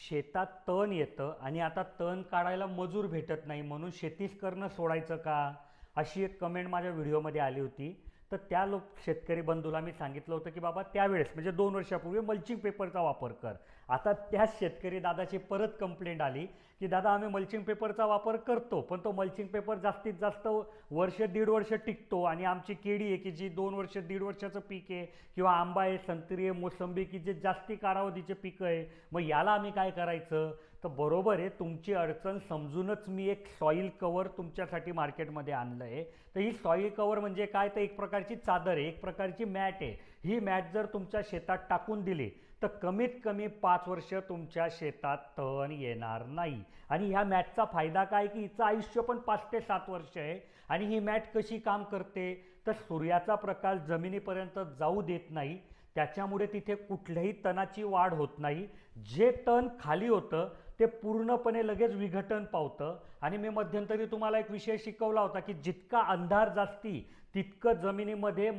शेतात तण येतं आणि आता तण काढायला मजूर भेटत नाही म्हणून शेतीच करणं सोडायचं का, अशी एक कमेंट माझ्या व्हिडिओमध्ये आली होती. तर त्या शेतकरी बंधूला मी सांगितलं होतं की बाबा त्यावेळेस म्हणजे 2 वर्षापूर्वी मल्चिंग पेपरचा वापर कर. आता त्याच शेतकरी दादाची परत कंप्लेंट आली की दादा आम्ही मल्चिंग पेपरचा वापर करतो पण तो मल्चिंग पेपर जास्तीत जास्त वर्ष दीड वर्ष टिकतो आणि आमची केळी आहे की जी 2 वर्ष दीड वर्षाचं पीक आहे, किंवा आंबा आहे, संत्री आहे, मोसंबी की जे जास्ती कालावधीचे पिकं आहे, मग याला आम्ही काय करायचं. तर बरोबर आहे, तुमची अडचण समजूनच मी एक सॉईल कवर तुमच्यासाठी मार्केटमध्ये आणलं आहे. तर ही सॉईल कवर म्हणजे काय, तर एक प्रकारची चादर आहे, एक प्रकारची मॅट आहे. ही मॅट जर तुमच्या शेतात टाकून दिली तर कमीत कमी 5 वर्ष तुमच्या शेतात तण येणार नाही. आणि ह्या मॅटचा फायदा काय की हिचं आयुष्य पण 5 ते 7 वर्ष आहे. आणि ही मॅट कशी काम करते, तर सूर्याचा प्रकाश जमिनीपर्यंत जाऊ देत नाही, त्याच्यामुळे तिथे कुठल्याही तणाची वाढ होत नाही. जे तण खाली होतं ते पूर्णपणे लगेच विघटन पावतं. आणि मी मध्यंतरी तुम्हाला एक विषय शिकवला होता की जितका अंधार जास्ती तितकं जमिनीमध्ये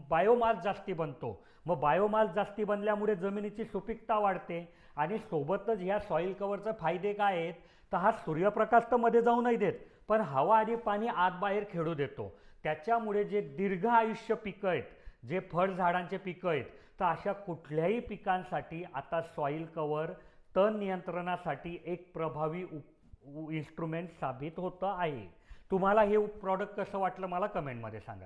बायोमास जास्ती बनतो. मग बायोमास जास्ती बनल्यामुळे जमिनीची सुपीकता वाढते. आणि सोबतच ह्या सॉईल कवरचे फायदे काय आहेत, तर हा सूर्यप्रकाश तर मध्ये जाऊ नाही देत, पण हवा आणि पाणी आत बाहेर खेळू देतो. त्याच्यामुळे जे दीर्घ आयुष्य पिकं आहेत, जे फळझाडांचे पिकं आहेत, तर अशा कुठल्याही पिकांसाठी आता सॉईल कवर तण नियंत्रणासाठी एक प्रभावी इन्स्ट्रुमेंट साबित होतं आहे. तुम्हाला हे प्रॉडक्ट कसं वाटलं मला कमेंटमध्ये सांगा.